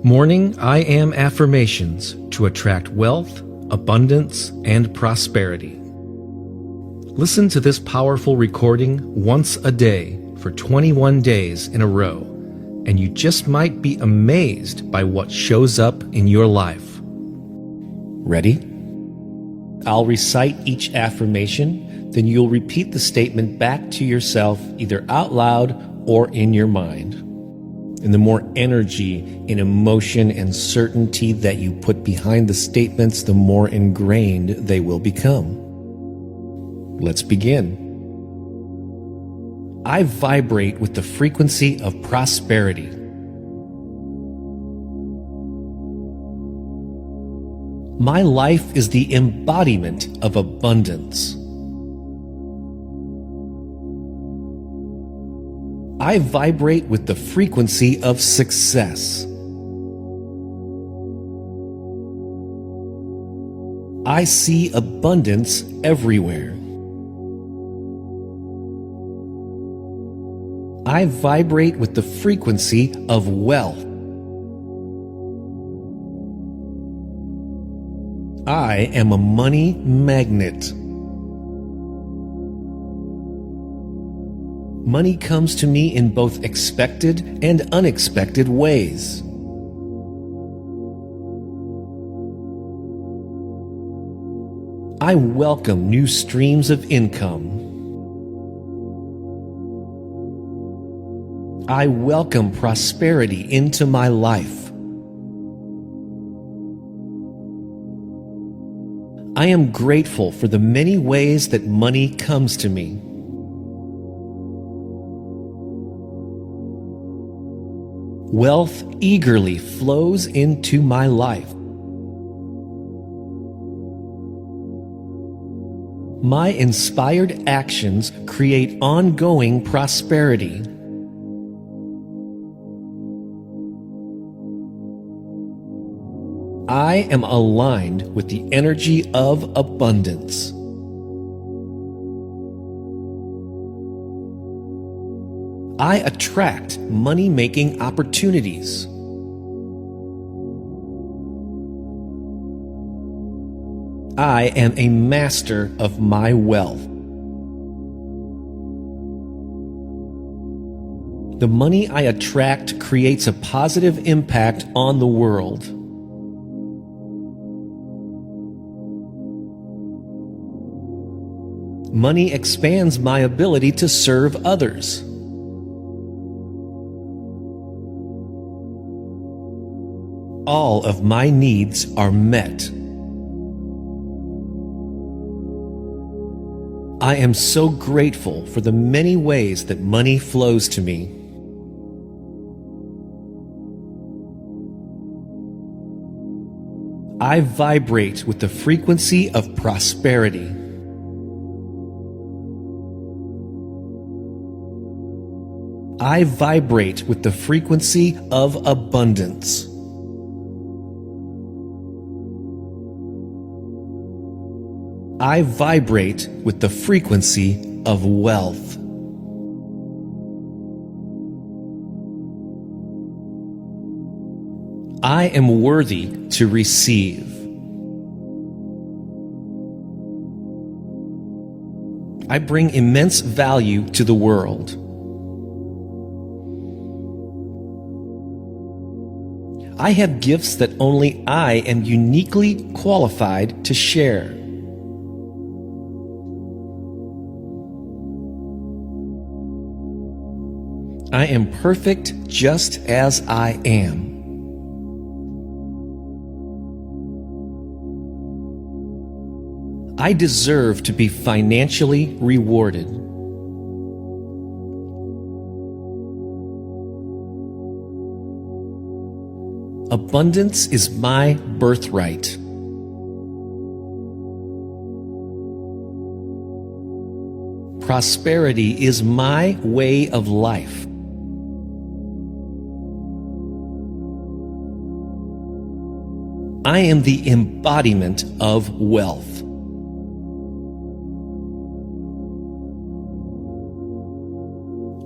Morning I Am Affirmations to attract wealth, abundance, and prosperity. Listen to this powerful recording once a day for 21 days in a row, and you just might be amazed by what shows up in your life. Ready? I'll recite each affirmation, then you'll repeat the statement back to yourself either out loud or in your mind. And the more energy and emotion and certainty that you put behind the statements, the more ingrained they will become. Let's begin. I vibrate with the frequency of prosperity. My life is the embodiment of abundance. I vibrate with the frequency of success. I see abundance everywhere. I vibrate with the frequency of wealth. I am a money magnet. Money comes to me in both expected and unexpected ways. I welcome new streams of income. I welcome prosperity into my life. I am grateful for the many ways that money comes to me. Wealth eagerly flows into my life. My inspired actions create ongoing prosperity. I am aligned with the energy of abundance. I attract money-making opportunities. I am a master of my wealth. The money I attract creates a positive impact on the world. Money expands my ability to serve others. All of my needs are met. I am so grateful for the many ways that money flows to me. I vibrate with the frequency of prosperity. I vibrate with the frequency of abundance. I vibrate with the frequency of wealth. I am worthy to receive. I bring immense value to the world. I have gifts that only I am uniquely qualified to share. I am perfect just as I am. I deserve to be financially rewarded. Abundance is my birthright. Prosperity is my way of life. I am the embodiment of wealth.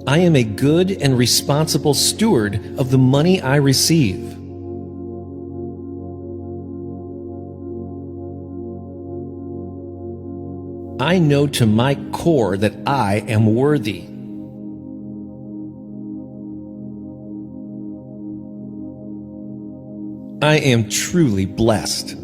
I am a good and responsible steward of the money I receive. I know to my core that I am worthy. I am truly blessed.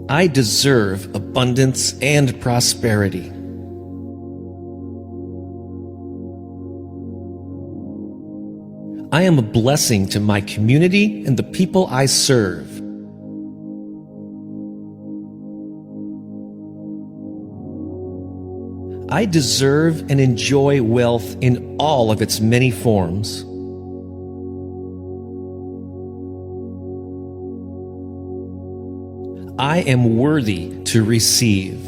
I deserve abundance and prosperity. I am a blessing to my community and the people I serve. I deserve and enjoy wealth in all of its many forms. I am worthy to receive.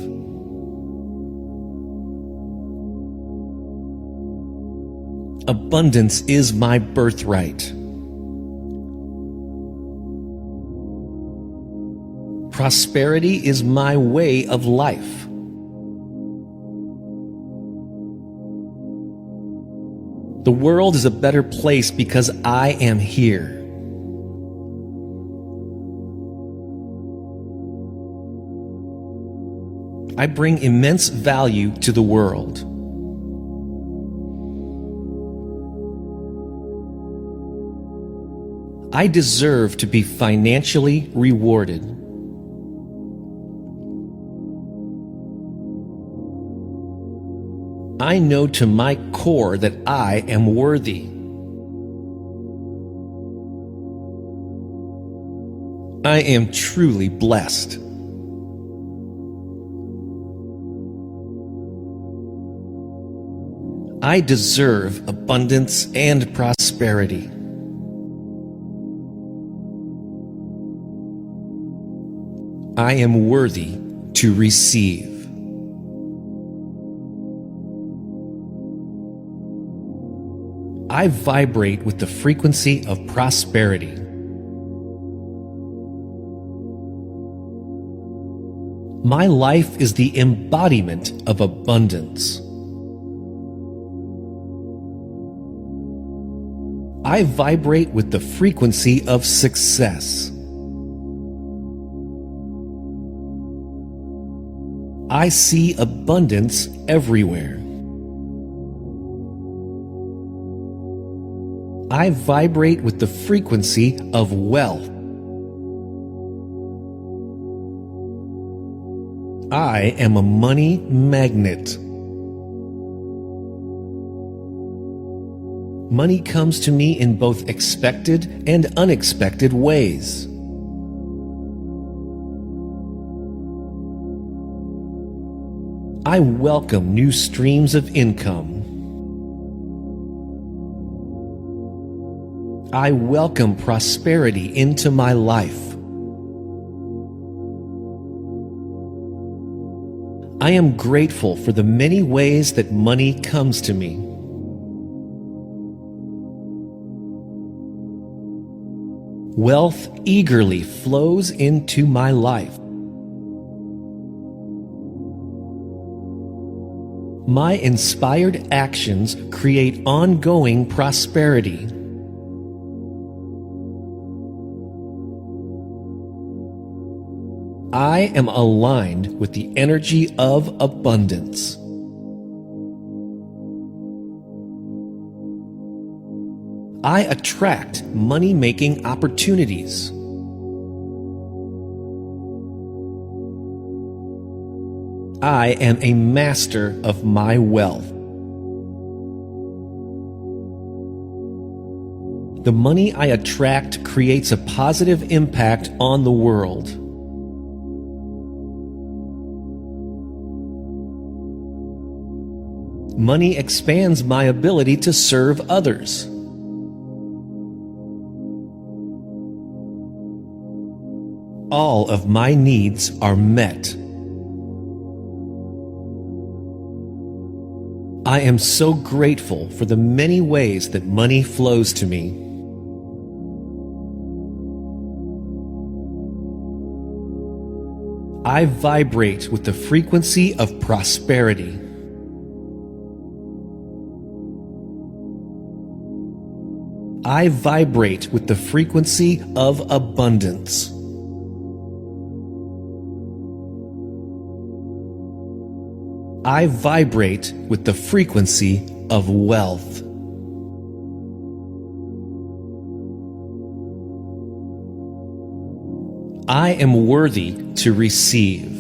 Abundance is my birthright. Prosperity is my way of life. The world is a better place because I am here. I bring immense value to the world. I deserve to be financially rewarded. I know to my core that I am worthy. I am truly blessed. I deserve abundance and prosperity. I am worthy to receive. I vibrate with the frequency of prosperity. My life is the embodiment of abundance. I vibrate with the frequency of success. I see abundance everywhere. I vibrate with the frequency of wealth. I am a money magnet. Money comes to me in both expected and unexpected ways. I welcome new streams of income. I welcome prosperity into my life. I am grateful for the many ways that money comes to me. Wealth eagerly flows into my life. My inspired actions create ongoing prosperity. I am aligned with the energy of abundance. I attract money-making opportunities. I am a master of my wealth. The money I attract creates a positive impact on the world. Money expands my ability to serve others. All of my needs are met. I am so grateful for the many ways that money flows to me. I vibrate with the frequency of prosperity. I vibrate with the frequency of abundance. I vibrate with the frequency of wealth. I am worthy to receive.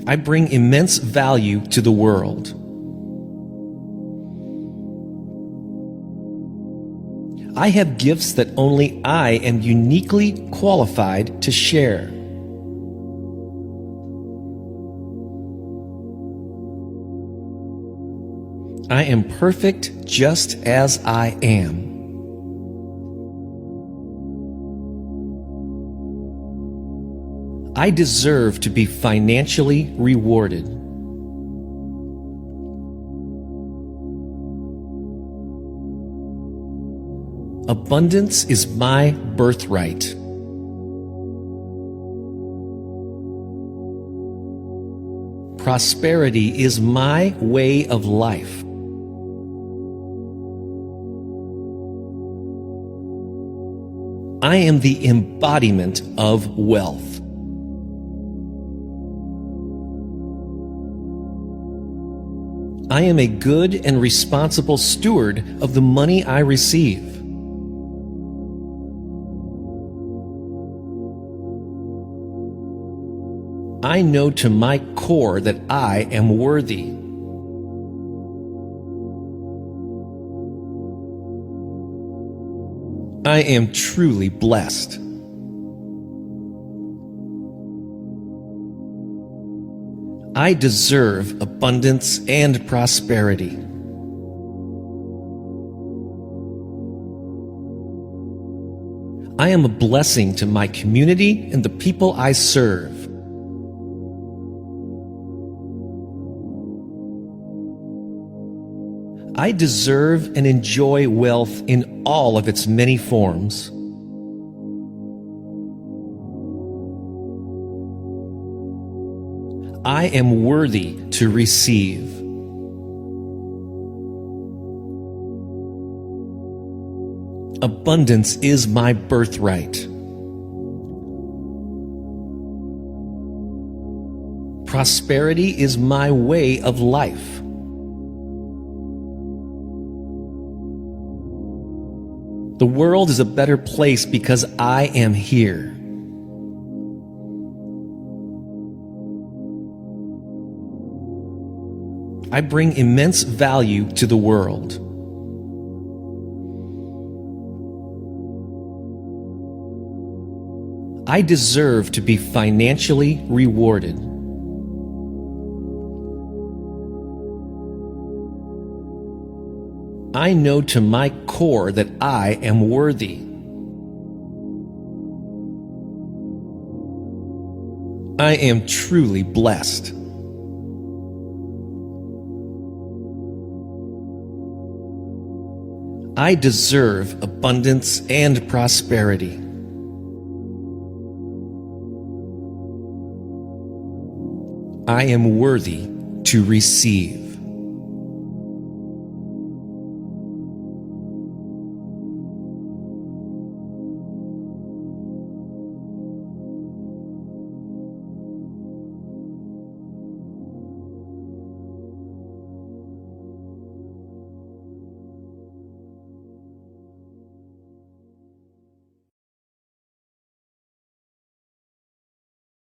I bring immense value to the world. I have gifts that only I am uniquely qualified to share. I am perfect just as I am. I deserve to be financially rewarded. Abundance is my birthright. Prosperity is my way of life. I am the embodiment of wealth. I am a good and responsible steward of the money I receive. I know to my core that I am worthy. I am truly blessed. I deserve abundance and prosperity. I am a blessing to my community and the people I serve. I deserve and enjoy wealth in all of its many forms. I am worthy to receive. Abundance is my birthright. Prosperity is my way of life. The world is a better place because I am here. I bring immense value to the world. I deserve to be financially rewarded. I know to my core that I am worthy. I am truly blessed. I deserve abundance and prosperity. I am worthy to receive.